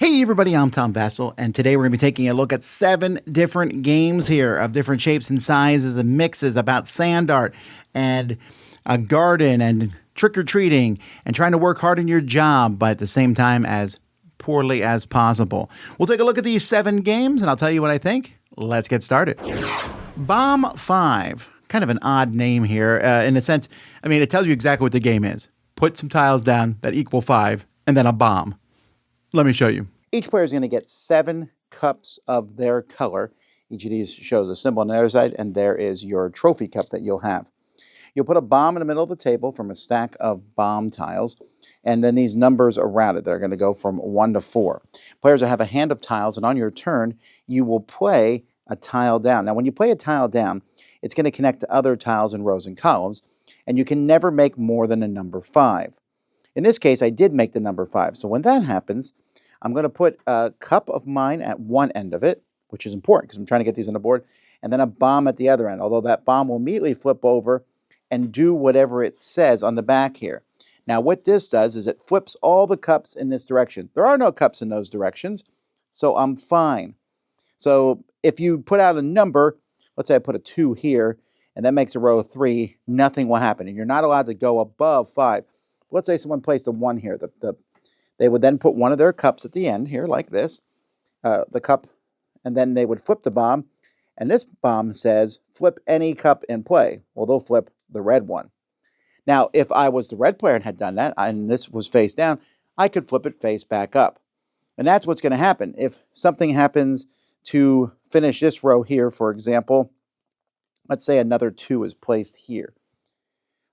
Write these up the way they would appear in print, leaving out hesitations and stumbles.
Hey everybody, I'm Tom Vasel, and today we're going to be taking a look at 7 different games here of different shapes and sizes and mixes about sand art and a garden and trick-or-treating and trying to work hard in your job, but at the same time as poorly as possible. We'll take a look at these 7 games, and I'll tell you what I think. Let's get started. Bomb 5. Kind of an odd name here in a sense. I mean, it tells you exactly what the game is. Put some tiles down that equal 5, and then a bomb. Let me show you. Each player is going to get 7 cups of their color. Each of these shows a symbol on the other side, and there is your trophy cup that you'll have. You'll put a bomb in the middle of the table from a stack of bomb tiles, and then these numbers around it. They're going to go from 1 to 4. Players will have a hand of tiles, and on your turn, you will play a tile down. Now, when you play a tile down, it's going to connect to other tiles in rows and columns, and you can never make more than a number 5. In this case, I did make the number 5. So when that happens, I'm going to put a cup of mine at one end of it, which is important because I'm trying to get these on the board, and then a bomb at the other end, although that bomb will immediately flip over and do whatever it says on the back here. Now, what this does is it flips all the cups in this direction. There are no cups in those directions, so I'm fine. So if you put out a number, let's say I put a 2 here, and that makes a row 3, nothing will happen, and you're not allowed to go above 5. Let's say someone placed a 1 here. They would then put one of their cups at the end here, like this, the cup, and then they would flip the bomb, and this bomb says, flip any cup in play. Well, they'll flip the red one. Now, if I was the red player and had done that, and this was face down, I could flip it face back up. And that's what's going to happen. If something happens to finish this row here, for example, let's say another 2 is placed here.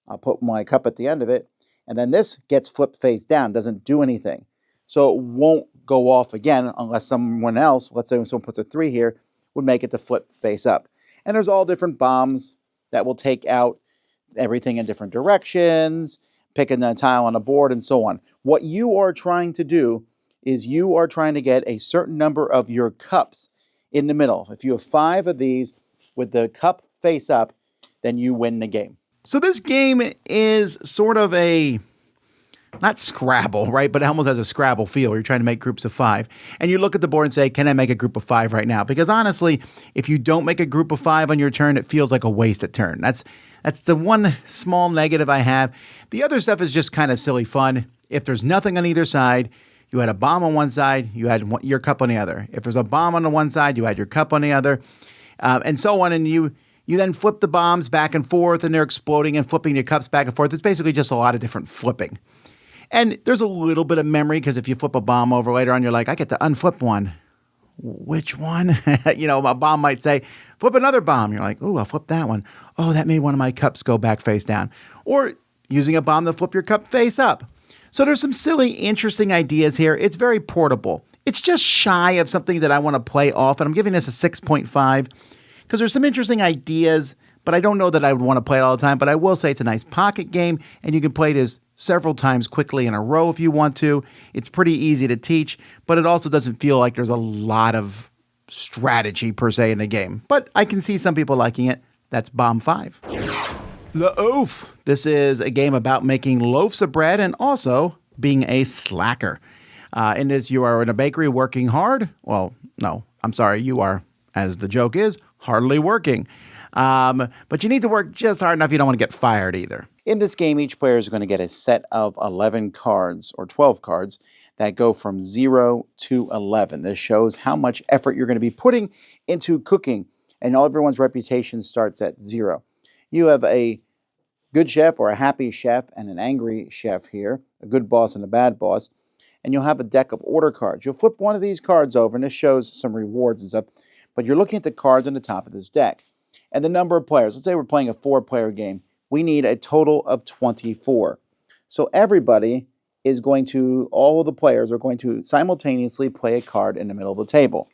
I'll put my cup at the end of it, and then this gets flipped face down, doesn't do anything. So it won't go off again unless someone else, let's say when someone puts a 3 here, would make it to flip face up. And there's all different bombs that will take out everything in different directions, picking the tile on a board and so on. What you are trying to do is you are trying to get a certain number of your cups in the middle. If you have 5 of these with the cup face up, then you win the game. So this game is sort of a, not Scrabble, right? But it almost has a Scrabble feel. You're trying to make groups of 5. And you look at the board and say, can I make a group of 5 right now? Because honestly, if you don't make a group of 5 on your turn, it feels like a wasted turn. That's the one small negative I have. The other stuff is just kind of silly fun. If there's nothing on either side, you had a bomb on one side, you had your cup on the other. If there's a bomb on the one side, you had your cup on the other, and so on. And you then flip the bombs back and forth, and they're exploding and flipping your cups back and forth. It's basically just a lot of different flipping. And there's a little bit of memory, because if you flip a bomb over later on, you're like, I get to unflip one. Which one? A bomb might say, flip another bomb. You're like, ooh, I'll flip that one. Oh, that made one of my cups go back face down. Or using a bomb to flip your cup face up. So there's some silly, interesting ideas here. It's very portable. It's just shy of something that I want to play off, and I'm giving this a 6.5. Because there's some interesting ideas, but I don't know that I would want to play it all the time. But I will say it's a nice pocket game, and you can play this several times quickly in a row if you want to. It's pretty easy to teach, but it also doesn't feel like there's a lot of strategy per se in the game. But I can see some people liking it. That's Bomb 5. Loaf. This is a game about making loaves of bread and also being a slacker. In this, you are in a bakery working hard. Well, no, I'm sorry, you are, as the joke is, hardly working. But you need to work just hard enough you don't want to get fired either. In this game, each player is going to get a set of 11 cards, or 12 cards, that go from 0 to 11. This shows how much effort you're going to be putting into cooking, and everyone's reputation starts at 0. You have a good chef or a happy chef and an angry chef here, a good boss and a bad boss, and you'll have a deck of order cards. You'll flip one of these cards over, and this shows some rewards and stuff, but you're looking at the cards on the top of this deck. And the number of players, let's say we're playing a 4-player game, we need a total of 24. So everybody is going to, all of the players are going to simultaneously play a card in the middle of the table.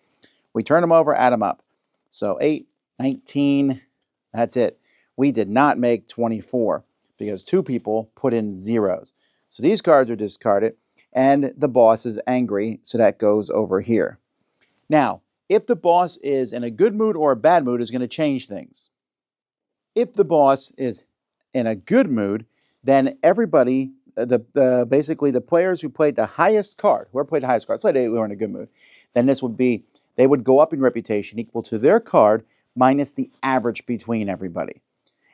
We turn them over, add them up. So 8, 19, that's it. We did not make 24 because 2 people put in zeros. So these cards are discarded, and the boss is angry, so that goes over here. Now, if the boss is in a good mood or a bad mood, is going to change things. If the boss is in a good mood, then everybody basically the players who played the highest card, whoever played the highest card, let's say they were in a good mood, then this would be, they would go up in reputation equal to their card minus the average between everybody.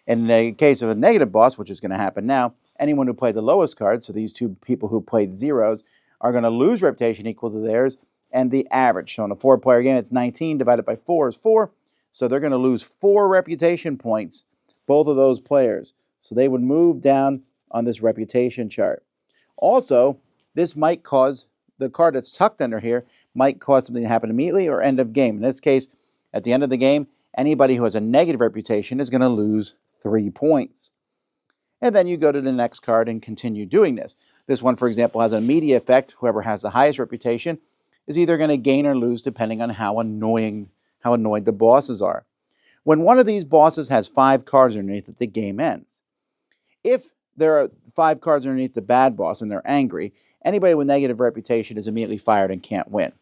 In the case of a negative boss, which is going to happen now, anyone who played the lowest card, so these two people who played zeros, are going to lose reputation equal to theirs and the average. So in a 4-player game, it's 19 divided by 4 is 4. So they're going to lose 4 reputation points, both of those players. So they would move down on this reputation chart. Also, this might cause, the card that's tucked under here might cause something to happen immediately or end of game. In this case, at the end of the game, anybody who has a negative reputation is going to lose 3 points. And then you go to the next card and continue doing this. This one, for example, has an immediate effect. Whoever has the highest reputation is either going to gain or lose depending on how annoyed the bosses are. When one of these bosses has 5 cards underneath it, the game ends. If there are 5 cards underneath the bad boss and they're angry, anybody with negative reputation is immediately fired and can't win.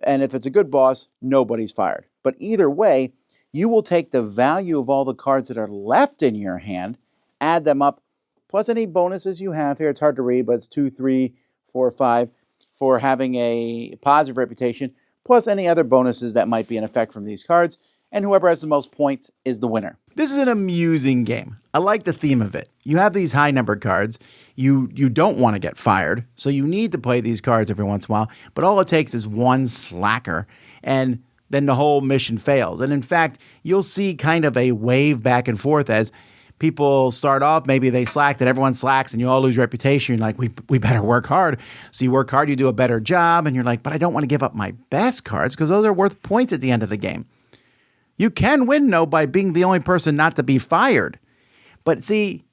And if it's a good boss, nobody's fired. But either way, you will take the value of all the cards that are left in your hand, add them up, plus any bonuses you have here. It's hard to read, but it's 2, 3, 4, 5 for having a positive reputation, plus any other bonuses that might be in effect from these cards. And whoever has the most points is the winner. This is an amusing game. I like the theme of it. You have these high-numbered cards. You don't want to get fired, so you need to play these cards every once in a while. But all it takes is one slacker, and then the whole mission fails. And in fact, you'll see kind of a wave back and forth as people start off, maybe they slack, then everyone slacks, and you all lose reputation. You're like, we better work hard. So you work hard, you do a better job, and you're like, but I don't want to give up my best cards because those are worth points at the end of the game. You can win, though, by being the only person not to be fired. But see,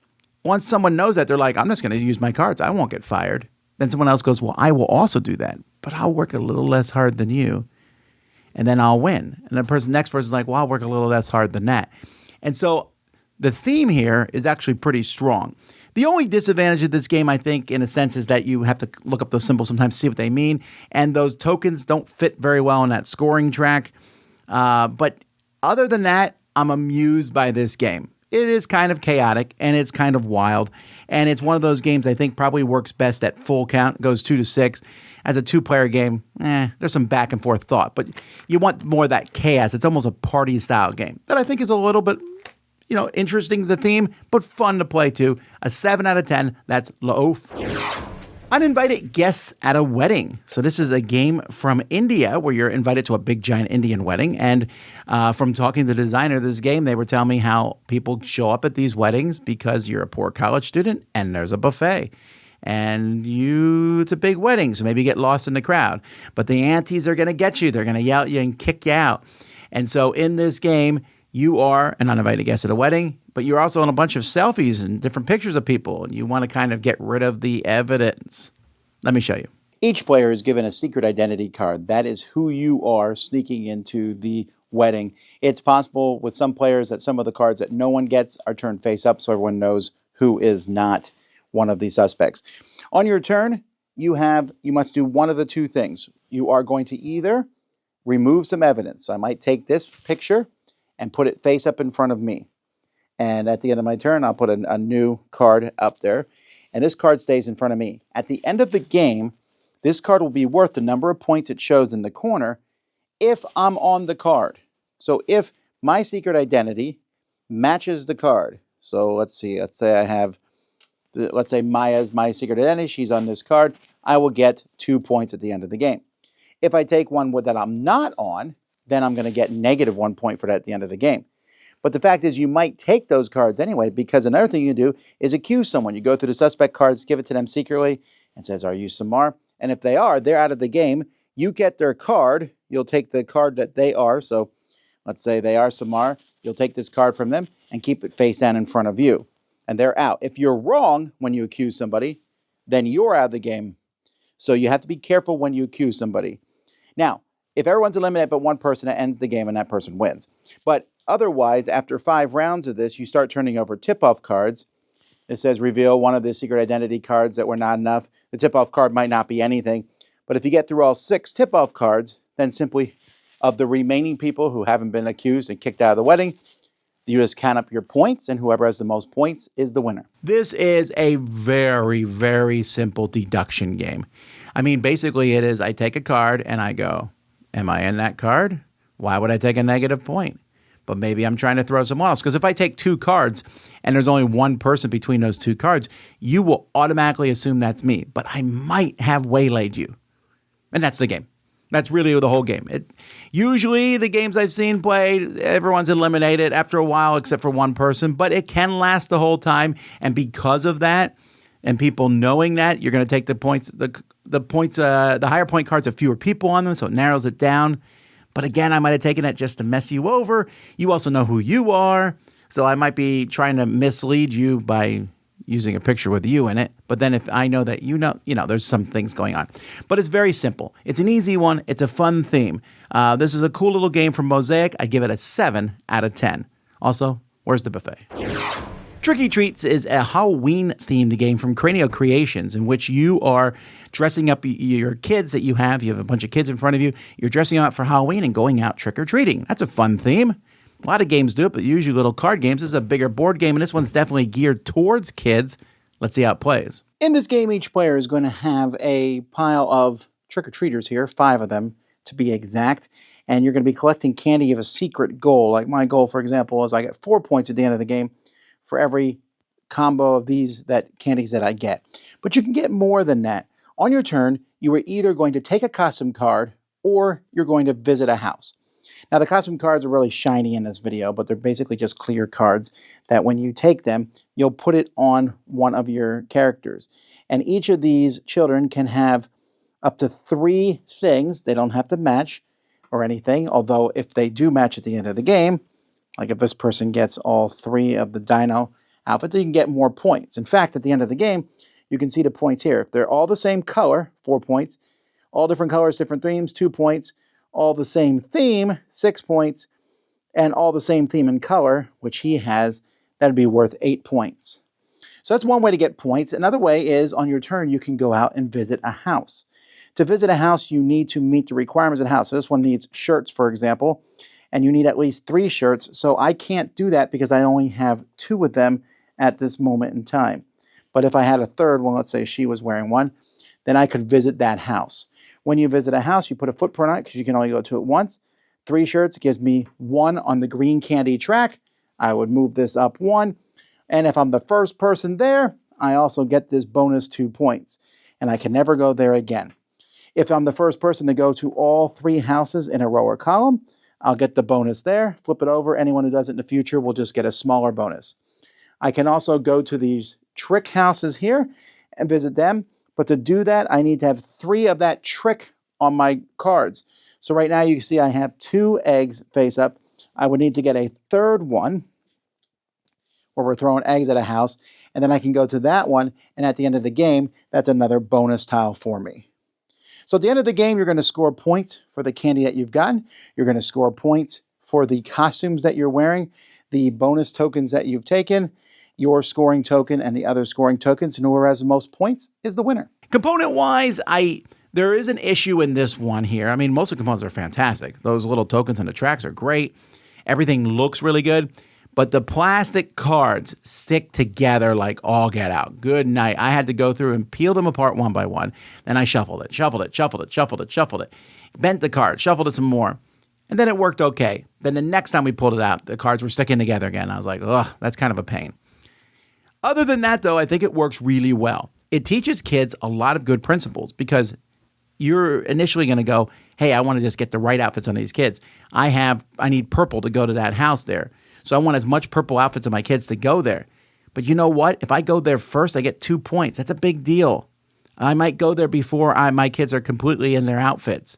once someone knows that, they're like, I'm just going to use my cards. I won't get fired. Then someone else goes, well, I will also do that, but I'll work a little less hard than you, and then I'll win. And the next person's like, well, I'll work a little less hard than that. And so the theme here is actually pretty strong. The only disadvantage of this game, I think, in a sense, is that you have to look up those symbols sometimes to see what they mean, and those tokens don't fit very well on that scoring track. But other than that, I'm amused by this game. It is kind of chaotic, and it's kind of wild, and it's one of those games I think probably works best at full count, goes 2 to 6. As a 2-player game, there's some back and forth thought, but you want more of that chaos. It's almost a party-style game that I think is a little bit, interesting to the theme, but fun to play too. A 7 out of 10, that's loaf. Uninvited guests at a wedding. So this is a game from India where you're invited to a big giant Indian wedding. And from talking to the designer of this game, they were telling me how people show up at these weddings because you're a poor college student and there's a buffet. And it's a big wedding, so maybe you get lost in the crowd. But the aunties are going to get you. They're going to yell at you and kick you out. And so in this game, you are an uninvited guest at a wedding, but you're also on a bunch of selfies and different pictures of people, and you want to kind of get rid of the evidence. Let me show you. Each player is given a secret identity card. That is who you are sneaking into the wedding. It's possible with some players that some of the cards that no one gets are turned face up so everyone knows who is not one of the suspects. On your turn, you must do one of the two things. You are going to either remove some evidence. So I might take this picture and put it face up in front of me. And at the end of my turn, I'll put a new card up there. And this card stays in front of me. At the end of the game, this card will be worth the number of points it shows in the corner if I'm on the card. So if my secret identity matches the card. So let's see. Let's say Maya's my secret identity. She's on this card. I will get 2 points at the end of the game. If I take one that I'm not on, then I'm going to get negative 1 point for that at the end of the game. But the fact is you might take those cards anyway, because another thing you can do is accuse someone. You go through the suspect cards, give it to them secretly, and says, are you Samar? And if they are, they're out of the game. You get their card. You'll take the card that they are. So let's say they are Samar. You'll take this card from them and keep it face down in front of you. And they're out. If you're wrong when you accuse somebody, then you're out of the game. So you have to be careful when you accuse somebody. Now, if everyone's eliminated but one person, it ends the game and that person wins. But otherwise, after 5 rounds of this, you start turning over tip-off cards. It says reveal one of the secret identity cards that were not enough. The tip-off card might not be anything. But if you get through all 6 tip-off cards, then simply of the remaining people who haven't been accused and kicked out of the wedding, You just count up your points, and whoever has the most points is the winner. This is a very, very simple deduction game. I mean, basically it is I take a card and I go, am I in that card? Why would I take a negative point? But maybe I'm trying to throw someone else. Because if I take 2 cards and there's only one person between those 2 cards, you will automatically assume that's me. But I might have waylaid you. And that's the game. That's really the whole game. Usually the games I've seen played, everyone's eliminated after a while except for one person, but it can last the whole time. And because of that, and people knowing that, you're going to take the points, the higher point cards have fewer people on them, so it narrows it down. But again, I might have taken it just to mess you over. You also know who you are, so I might be trying to mislead you by using a picture with you in it. But then if I know that you know, there's some things going on. But it's very simple. It's an easy one. It's a fun theme. This is a cool little game from Mosaic. I'd give it a 7 out of 10. Also, where's the buffet? Tricky Treats is a Halloween-themed game from Cranio Creations in which you are dressing up your kids that you have. You have a bunch of kids in front of you. You're dressing them up for Halloween and going out trick-or-treating. That's a fun theme. A lot of games do it, but usually little card games. This is a bigger board game, and this one's definitely geared towards kids. Let's see how it plays. In this game, each player is going to have a pile of trick-or-treaters here, 5 of them to be exact, and you're going to be collecting candy. You have a secret goal. Like my goal, for example, is I get 4 points at the end of the game for every combo of these candies that I get. But you can get more than that. On your turn, you are either going to take a costume card or you're going to visit a house. Now, the costume cards are really shiny in this video, but they're basically just clear cards that when you take them, you'll put it on one of your characters. And each of these children can have up to 3 things. They don't have to match or anything, although if they do match at the end of the game, like if this person gets all 3 of the dino outfits, you can get more points. In fact, at the end of the game, you can see the points here. If they're all the same color, 4 points. All different colors, different themes, 2 points. All the same theme, 6 points. And all the same theme and color, which he has, that'd be worth 8 points. So that's one way to get points. Another way is on your turn, you can go out and visit a house. To visit a house, you need to meet the requirements of the house. So this one needs shirts, for example, and you need at least 3 shirts. So I can't do that because I only have 2 of them at this moment in time. But if I had a third one, let's say she was wearing one, then I could visit that house. When you visit a house, you put a footprint on it because you can only go to it once. 3 shirts gives me 1 on the green candy track. I would move this up 1. And if I'm the first person there, I also get this bonus 2 points. And I can never go there again. If I'm the first person to go to all 3 houses in a row or column, I'll get the bonus there. Flip it over. Anyone who does it in the future will just get a smaller bonus. I can also go to these trick houses here and visit them. But to do that, I need to have 3 of that trick on my cards. So right now you can see I have 2 eggs face up. I would need to get a third one where we're throwing eggs at a house. And then I can go to that one. And at the end of the game, that's another bonus tile for me. So at the end of the game, you're going to score points for the candy that you've gotten. You're going to score points for the costumes that you're wearing, the bonus tokens that you've taken, your scoring token, and the other scoring tokens. And whoever has the most points is the winner. Component-wise, there is an issue in this one here. I mean, most of the components are fantastic. Those little tokens and the tracks are great. Everything looks really good. But the plastic cards stick together like all get out. Good night. I had to go through and peel them apart one by one. Then I shuffled it. Bent the card, shuffled it some more. And then it worked okay. Then the next time we pulled it out, the cards were sticking together again. I was like, ugh, that's kind of a pain. Other than that, though, I think it works really well. It teaches kids a lot of good principles because you're initially going to go, hey, I want to just get the right outfits on these kids. I need purple to go to that house there. So I want as much purple outfits of my kids to go there. But you know what? If I go there first, I get 2 points. That's a big deal. I might go there before my kids are completely in their outfits.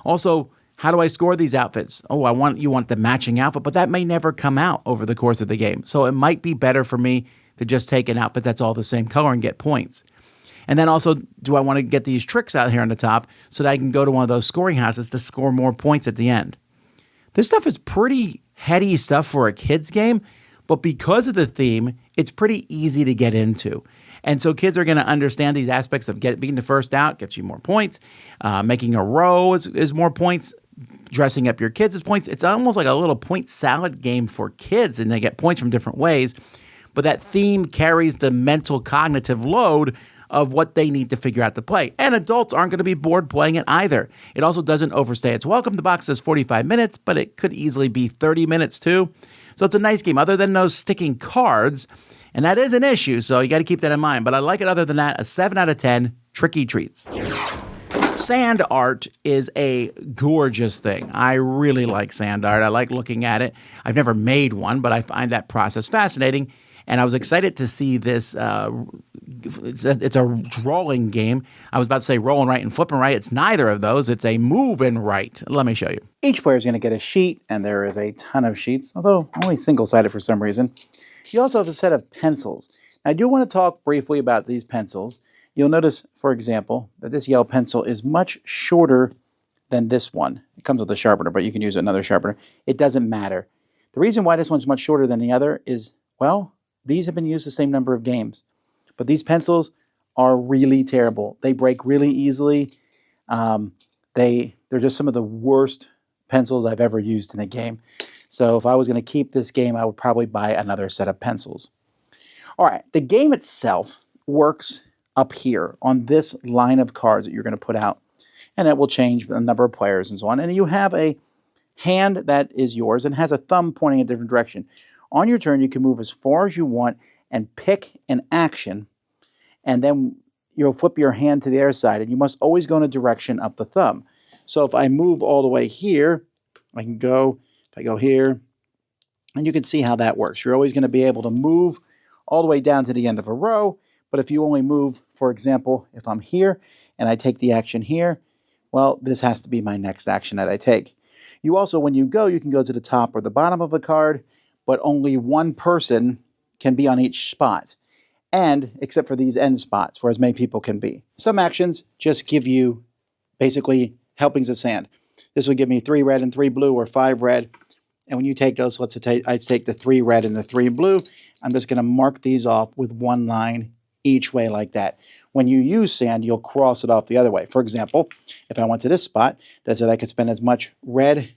Also, how do I score these outfits? Oh, you want the matching outfit, but that may never come out over the course of the game. So it might be better for me to just take an outfit that's all the same color and get points. And then also, do I want to get these tricks out here on the top so that I can go to one of those scoring houses to score more points at the end? This stuff is pretty heady stuff for a kid's game, but because of the theme, it's pretty easy to get into. And so kids are going to understand these aspects of being the first out gets you more points. Making a row is more points. dressing up your kids as points. It's almost like a little point salad game for kids, and they get points from different ways. But that theme carries the mental cognitive load of what they need to figure out to play. And adults aren't going to be bored playing it either. It also doesn't overstay its welcome. The box says 45 minutes, but it could easily be 30 minutes too. So it's a nice game, other than those sticking cards. And that is an issue, so you got to keep that in mind. But I like it other than that. A 7 out of 10, tricky treats. Sand art is a gorgeous thing. I really like sand art. I like looking at it. I've never made one, but I find that process fascinating. And I was excited to see this. It's a drawing game. I was about to say rolling right and flipping right. It's neither of those. It's a moving right. Let me show you. Each player is going to get a sheet, and there is a ton of sheets, although only single-sided for some reason. You also have a set of pencils. Now, I do want to talk briefly about these pencils. You'll notice, for example, that this yellow pencil is much shorter than this one. It comes with a sharpener, but you can use another sharpener. It doesn't matter. The reason why this one's much shorter than the other is, well, these have been used the same number of games. But these pencils are really terrible. They break really easily. They're just some of the worst pencils I've ever used in a game. So if I was going to keep this game, I would probably buy another set of pencils. All right, the game itself works up here on this line of cards that you're going to put out. And it will change the number of players and so on. And you have a hand that is yours and has a thumb pointing in a different direction. On your turn, you can move as far as you want and pick an action, and then you'll flip your hand to the other side, and you must always go in a direction up the thumb. So if I move all the way here, I can go, if I go here, and you can see how that works. You're always going to be able to move all the way down to the end of a row, but if you only move, for example, if I'm here and I take the action here, well, this has to be my next action that I take. You also, when you go, you can go to the top or the bottom of a card, but only one person can be on each spot, and except for these end spots, where as many people can be. Some actions just give you basically helpings of sand. This would give me 3 red and 3 blue, or 5 red, and when you take those, let's say I take the 3 red and the 3 blue, I'm just going to mark these off with one line each way like that. When you use sand, you'll cross it off the other way. For example, if I went to this spot, that said I could spend as much red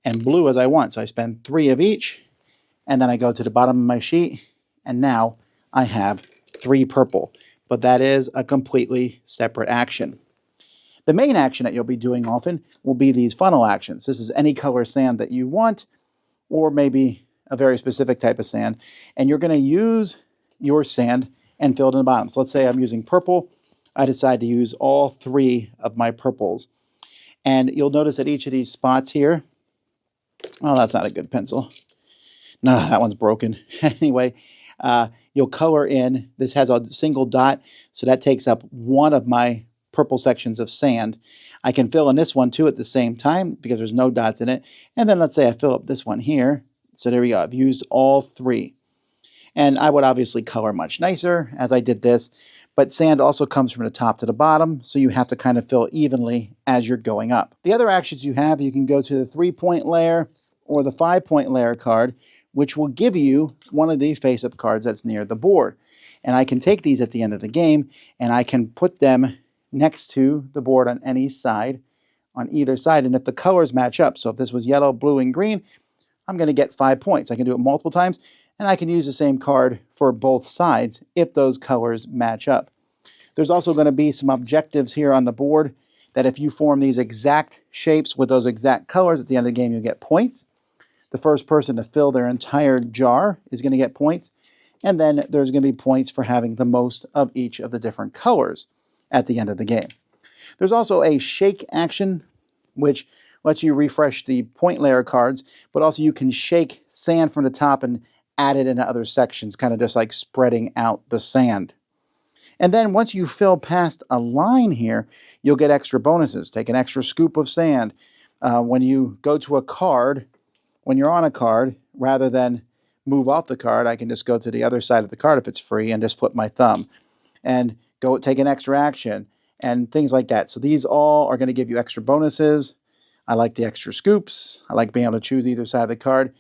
and blue as I want. So I spend 3 of each, and then I go to the bottom of my sheet, and now I have 3 purple. But that is a completely separate action. The main action that you'll be doing often will be these funnel actions. This is any color sand that you want, or maybe a very specific type of sand. And you're going to use your sand and fill it in the bottom. So let's say I'm using purple. I decide to use all 3 of my purples. And you'll notice at each of these spots here, oh, that's not a good pencil. No, that one's broken. Anyway, you'll color in. This has a single dot, so that takes up one of my purple sections of sand. I can fill in this one too at the same time because there's no dots in it. And then let's say I fill up this one here. So there we go. I've used all 3. And I would obviously color much nicer as I did this. But sand also comes from the top to the bottom, so you have to kind of fill evenly as you're going up. The other actions you have, you can go to the 3-point layer or the 5-point layer card, which will give you one of the face-up cards that's near the board. And I can take these at the end of the game, and I can put them next to the board on any side, on either side. And if the colors match up, so if this was yellow, blue, and green, I'm going to get 5 points. I can do it multiple times, and I can use the same card for both sides if those colors match up. There's also going to be some objectives here on the board that if you form these exact shapes with those exact colors, at the end of the game you'll get points. The first person to fill their entire jar is going to get points. And then there's going to be points for having the most of each of the different colors at the end of the game. There's also a shake action, which lets you refresh the point layer cards, but also you can shake sand from the top and add it into other sections, kind of just like spreading out the sand. And then once you fill past a line here, you'll get extra bonuses. Take an extra scoop of sand. When you go to a card, when you're on a card, rather than move off the card, I can just go to the other side of the card if it's free and just flip my thumb and go take an extra action and things like that. So these all are going to give you extra bonuses. I like the extra scoops. I like being able to choose either side of the card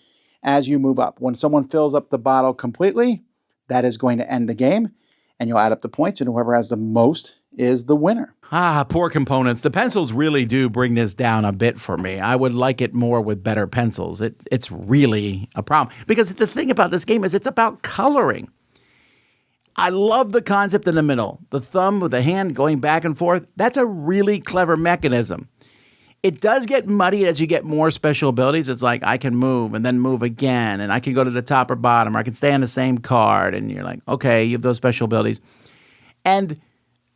as you move up. When someone fills up the bottle completely, that is going to end the game, and you'll add up the points, and whoever has the most is the winner. Poor components. The pencils really do bring this down a bit for me. I would like it more with better pencils. It's really a problem. Because the thing about this game is it's about coloring. I love the concept in the middle. The thumb with the hand going back and forth. That's a really clever mechanism. It does get muddy as you get more special abilities. It's like I can move and then move again, and I can go to the top or bottom, or I can stay on the same card, and you're like, okay, you have those special abilities. And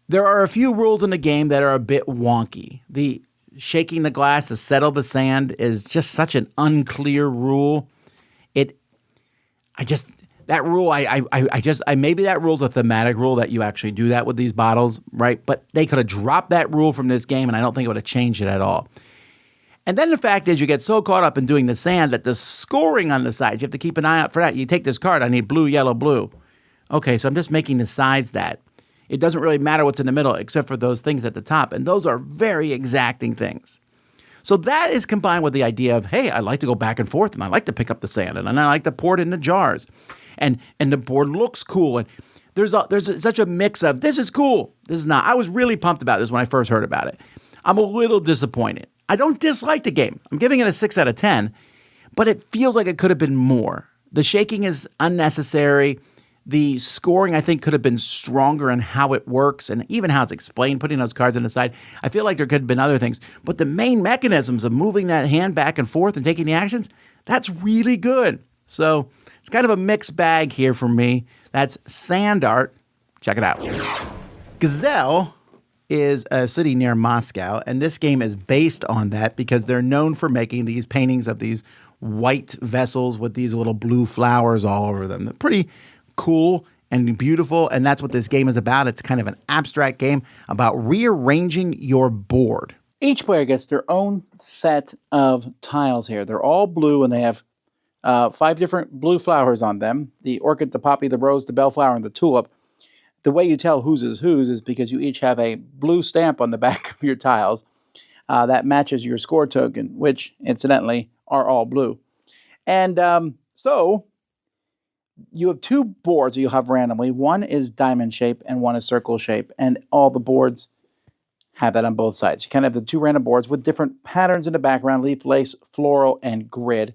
there are a few rules in the game that are a bit wonky. The shaking the glass to settle the sand is just such an unclear rule. That rule, maybe that rule's a thematic rule that you actually do that with these bottles, right? But they could have dropped that rule from this game, and I don't think it would have changed it at all. And then the fact is you get so caught up in doing the sand that the scoring on the sides, you have to keep an eye out for that. You take this card, I need blue, yellow, blue. Okay, so I'm just making the sides that. It doesn't really matter what's in the middle except for those things at the top, and those are very exacting things. So that is combined with the idea of, hey, I like to go back and forth, and I like to pick up the sand, and I like to pour it into jars. And the board looks cool, and there's such a mix of, this is cool, this is not. I was really pumped about this when I first heard about it. I'm a little disappointed. I don't dislike the game. I'm giving it a 6 out of 10, but it feels like it could have been more. The shaking is unnecessary. The scoring, I think, could have been stronger in how it works and even how it's explained, putting those cards on the side. I feel like there could have been other things. But the main mechanisms of moving that hand back and forth and taking the actions, that's really good. So it's kind of a mixed bag here for me. That's Sand Art. Check it out. Gzhel is a city near Moscow, and this game is based on that because they're known for making these paintings of these white vessels with these little blue flowers all over them. They're pretty cool and beautiful, and that's what this game is about. It's kind of an abstract game about rearranging your board. Each player gets their own set of tiles here. They're all blue, and they have 5 different blue flowers on them: the orchid, the poppy, the rose, the bellflower, and the tulip. The way you tell whose is because you each have a blue stamp on the back of your tiles that matches your score token, which, incidentally, are all blue. And so you have 2 boards that you'll have randomly. One is diamond shape and one is circle shape, and all the boards have that on both sides. You kind of have the 2 random boards with different patterns in the background: leaf, lace, floral, and grid.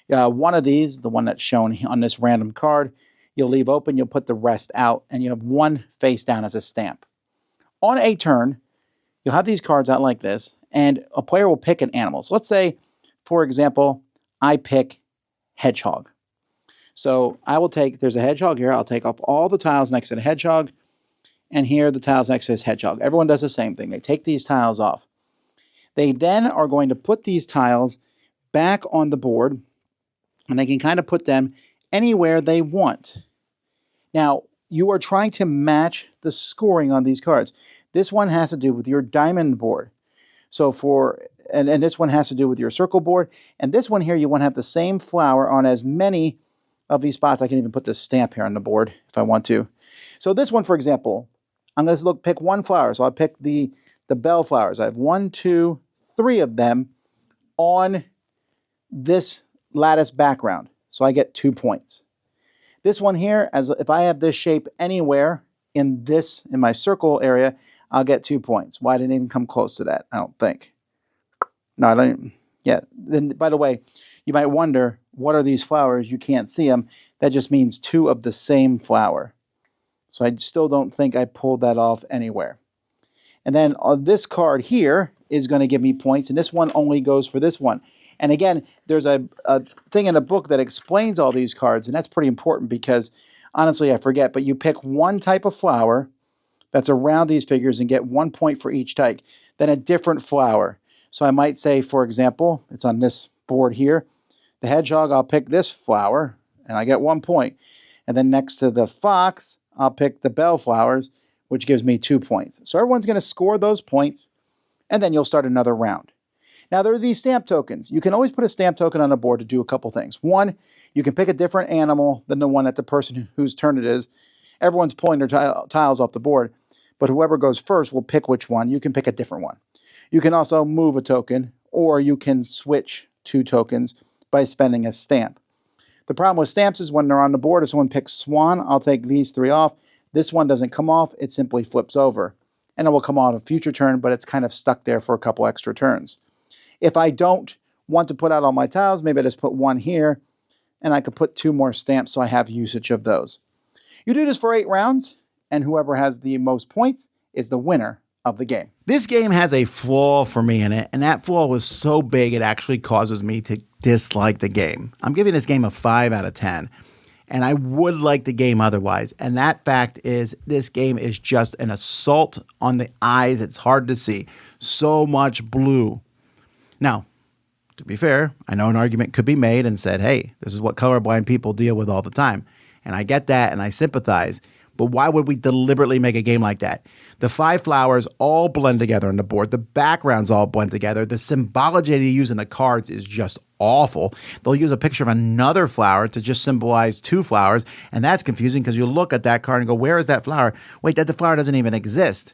One of these, the one that's shown on this random card, you'll leave open, you'll put the rest out, and you have one face down as a stamp. On a turn, you'll have these cards out like this, and a player will pick an animal. So let's say, for example, I pick hedgehog. So I will take, there's a hedgehog here, I'll take off all the tiles next to the hedgehog, and here the tiles next to this hedgehog. Everyone does the same thing. They take these tiles off. They then are going to put these tiles back on the board, and they can kind of put them anywhere they want. Now, you are trying to match the scoring on these cards. This one has to do with your diamond board. So and this one has to do with your circle board. And this one here, you want to have the same flower on as many of these spots. I can even put this stamp here on the board if I want to. So this one, for example, I'm going to pick one flower. So I'll pick the bellflowers. I have 1, 2, 3 of them on this lattice background. So I get 2 points. This one here, if I have this shape anywhere in my circle area, I'll get 2 points. Well, I didn't even come close to that, I don't think. No, I don't. Yeah. Then, by the way, you might wonder, what are these flowers? You can't see them. That just means 2 of the same flower. So I still don't think I pulled that off anywhere. And then this card here is going to give me points, and this one only goes for this one. And again, there's a thing in a book that explains all these cards, and that's pretty important because, honestly, I forget, but you pick one type of flower that's around these figures and get 1 point for each type, then a different flower. So I might say, for example, it's on this board here, the hedgehog, I'll pick this flower, and I get 1 point. And then next to the fox, I'll pick the bellflowers, which gives me 2 points. So everyone's going to score those points, and then you'll start another round. Now, there are these stamp tokens. You can always put a stamp token on a board to do a couple things. One, you can pick a different animal than the one that the person whose turn it is. Everyone's pulling their tiles off the board, but whoever goes first will pick which one. You can pick a different one. You can also move a token, or you can switch 2 tokens by spending a stamp. The problem with stamps is when they're on the board, if someone picks swan, I'll take these 3 off. This one doesn't come off. It simply flips over. and it will come on a future turn, but it's kind of stuck there for a couple extra turns. If I don't want to put out all my tiles, maybe I just put one here, and I could put 2 more stamps so I have usage of those. You do this for 8 rounds, and whoever has the most points is the winner of the game. This game has a flaw for me in it, and that flaw was so big it actually causes me to dislike the game. I'm giving this game a 5 out of 10, and I would like the game otherwise. And that fact is this game is just an assault on the eyes. It's hard to see. So much blue. Now, to be fair, I know an argument could be made and said, hey, this is what colorblind people deal with all the time. And I get that and I sympathize. But why would we deliberately make a game like that? The 5 flowers all blend together on the board. The backgrounds all blend together. The symbology they use in the cards is just awful. They'll use a picture of another flower to just symbolize 2 flowers. And that's confusing because you look at that card and go, where is that flower? Wait, that the flower doesn't even exist.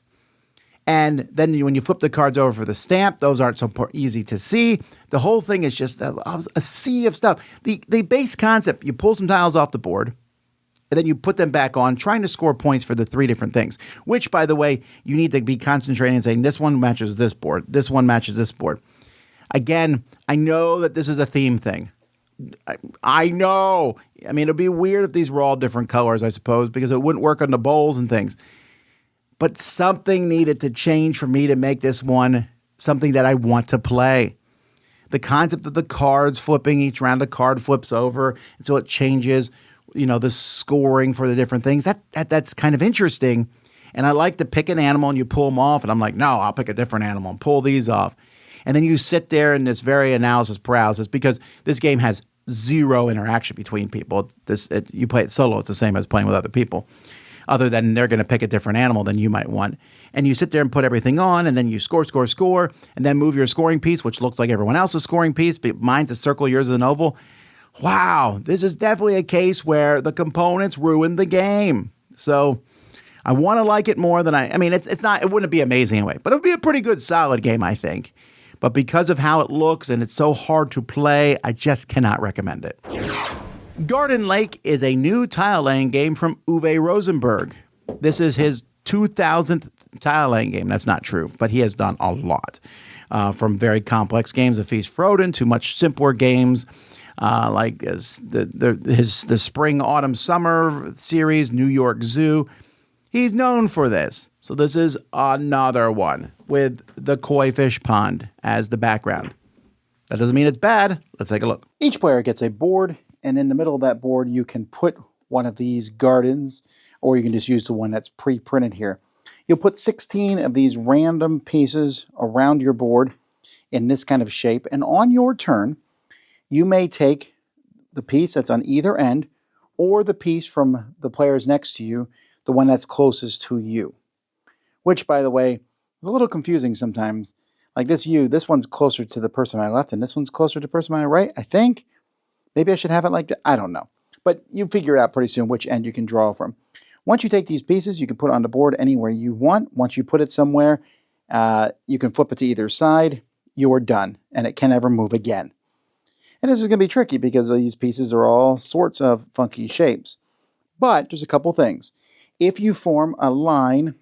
And then when you flip the cards over for the stamp, those aren't so easy to see. The whole thing is just a sea of stuff. The base concept, you pull some tiles off the board, and then you put them back on, trying to score points for the 3 different things, which, by the way, you need to be concentrating and saying, this one matches this board, this one matches this board. Again, I know that this is a theme thing. I know. I mean, it'd be weird if these were all different colors, I suppose, because it wouldn't work on the bowls and things. But something needed to change for me to make this one something that I want to play. The concept of the cards flipping, each round a card flips over until it changes, the scoring for the different things. That's kind of interesting. And I like to pick an animal and you pull them off. And I'm like, no, I'll pick a different animal and pull these off. And then you sit there in this very analysis paralysis because this game has 0 interaction between people. You play it solo. It's the same as playing with other people, other than they're going to pick a different animal than you might want. And you sit there and put everything on, and then you score, and then move your scoring piece, which looks like everyone else's scoring piece, but mine's a circle, yours is an oval. Wow, this is definitely a case where the components ruin the game. So I want to like it more than it wouldn't be amazing anyway, but it would be a pretty good, solid game, I think. But because of how it looks and it's so hard to play, I just cannot recommend it. Garden Lake is a new tile laying game from Uwe Rosenberg. This is his 2000th tile laying game. That's not true, but he has done a lot. From very complex games of Feast Froden to much simpler games like the Spring, Autumn, Summer series, New York Zoo. He's known for this. So this is another one with the koi fish pond as the background. That doesn't mean it's bad. Let's take a look. Each player gets a board, and in the middle of that board, you can put one of these gardens, or you can just use the one that's pre-printed here. You'll put 16 of these random pieces around your board in this kind of shape, and on your turn, you may take the piece that's on either end, or the piece from the players next to you, the one that's closest to you. Which, by the way, is a little confusing sometimes. Like this one's closer to the person on my left, and this one's closer to the person on my right, I think. Maybe I should have it like that. I don't know. But you figure it out pretty soon which end you can draw from. Once you take these pieces, you can put it on the board anywhere you want. Once you put it somewhere, you can flip it to either side. You're done, and it can never move again. And this is going to be tricky because these pieces are all sorts of funky shapes. But there's a couple things. If you form a line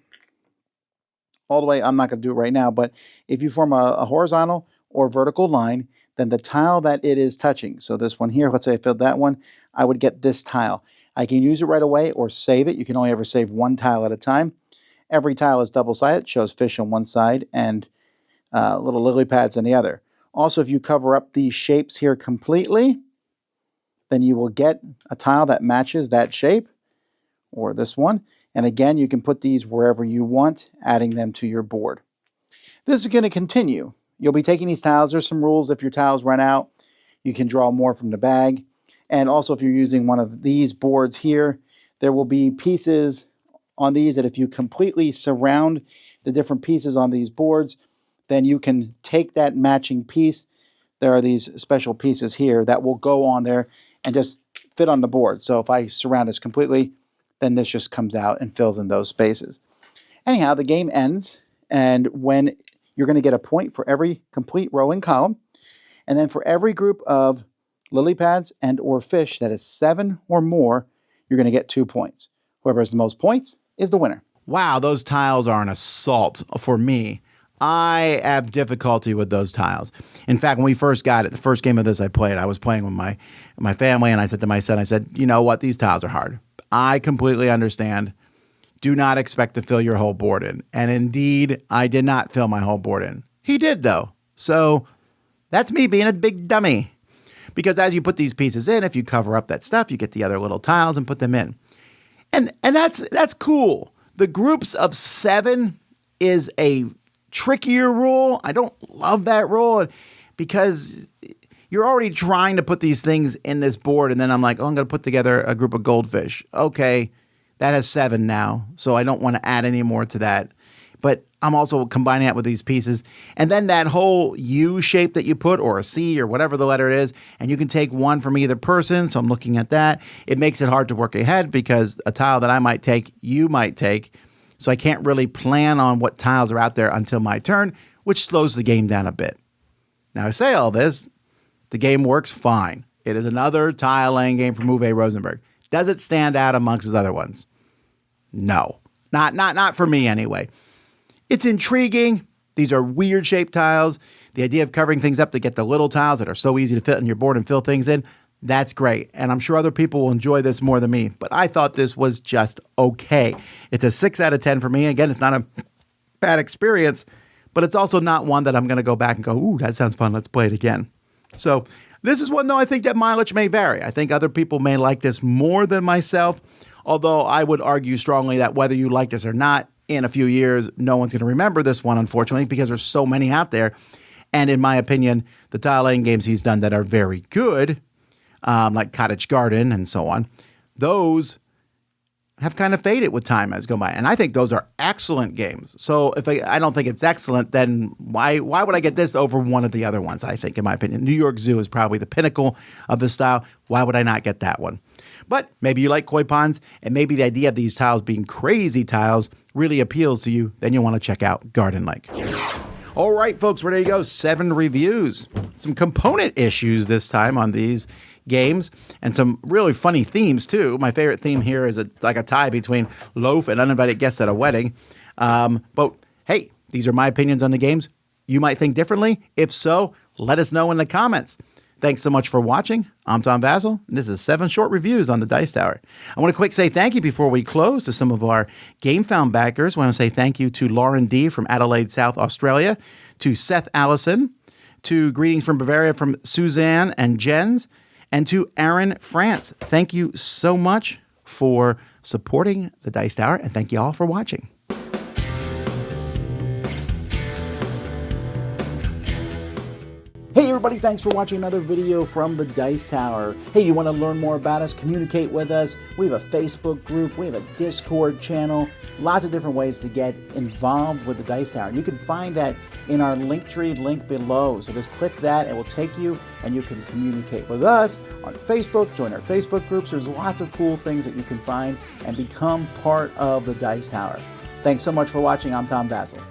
all the way, I'm not going to do it right now, but if you form a horizontal or vertical line, then the tile that it is touching, so this one here, let's say I filled that one, I would get this tile. I can use it right away or save it. You can only ever save one tile at a time. Every tile is double-sided, shows fish on one side and little lily pads on the other. Also, if you cover up these shapes here completely, then you will get a tile that matches that shape, or this one. And again, you can put these wherever you want, adding them to your board. This is going to continue. You'll be taking these tiles. There's some rules. If your tiles run out, you can draw more from the bag. And also, if you're using one of these boards here, there will be pieces on these that if you completely surround the different pieces on these boards, then you can take that matching piece. There are these special pieces here that will go on there and just fit on the board. So if I surround this completely, then this just comes out and fills in those spaces. Anyhow, the game ends, and when you're going to get a point for every complete row and column, and then for every group of lily pads and or fish that is 7 or more, you're going to get 2 points. Whoever has the most points is the winner. wow, those tiles are an assault for me. I have difficulty with those tiles. In fact, when we first got it, the first game of this I played, I was playing with my family, and I said to my son, I said, you know what, these tiles are hard. I completely understand. Do not expect to fill your whole board in. And indeed, I did not fill my whole board in. He did, though. So that's me being a big dummy. Because as you put these pieces in, if you cover up that stuff, you get the other little tiles and put them in. And that's cool. The groups of 7 is a trickier rule. I don't love that rule because you're already trying to put these things in this board, and then I'm like, oh, I'm going to put together a group of goldfish. Okay, that has 7 now, so I don't want to add any more to that. But I'm also combining that with these pieces. And then that whole U shape that you put, or a C, or whatever the letter is, and you can take one from either person, so I'm looking at that. It makes it hard to work ahead because a tile that I might take, you might take. So I can't really plan on what tiles are out there until my turn, which slows the game down a bit. Now, I say all this, the game works fine. It is another tile laying game from Uwe Rosenberg. Does it stand out amongst his other ones? No. Not for me anyway. It's intriguing. These are weird shaped tiles. The idea of covering things up to get the little tiles that are so easy to fit on your board and fill things in, that's great. And I'm sure other people will enjoy this more than me, but I thought this was just okay. It's a 6 out of 10 for me. Again, it's not a bad experience, but it's also not one that I'm going to go back and go, ooh, that sounds fun. Let's play it again. So this is one, though, I think that mileage may vary. I think other people may like this more than myself, although I would argue strongly that whether you like this or not, in a few years, no one's going to remember this one, unfortunately, because there's so many out there. And in my opinion, the tile laying games he's done that are very good, like Cottage Garden and so on, those have kind of faded with time as gone by. And I think those are excellent games. So if I don't think it's excellent, then why would I get this over one of the other ones, I think, in my opinion? New York Zoo is probably the pinnacle of the style. Why would I not get that one? But maybe you like koi ponds, and maybe the idea of these tiles being crazy tiles really appeals to you. Then you'll want to check out Garden Lake. All right, folks, there you go. 7 reviews. Some component issues this time on these games, and some really funny themes, too. My favorite theme here is like a tie between loaf and uninvited guests at a wedding. But, hey, these are my opinions on the games. You might think differently. If so, let us know in the comments. Thanks so much for watching. I'm Tom Vasel, and this is 7 short reviews on the Dice Tower. I want to quick say thank you before we close to some of our GameFound backers. I want to say thank you to Lauren D. from Adelaide, South Australia, to Seth Allison, to Greetings from Bavaria from Suzanne and Jens, and to Aaron France. Thank you so much for supporting the Dice Tower, and thank you all for watching. Hey everybody, thanks for watching another video from the Dice Tower. Hey, you want to learn more about us, communicate with us? We have a Facebook group, we have a Discord channel, lots of different ways to get involved with the Dice Tower. You can find that in our Linktree link below. So just click that, it will take you, and you can communicate with us on Facebook, join our Facebook groups. There's lots of cool things that you can find and become part of the Dice Tower. Thanks so much for watching. I'm Tom Vasel.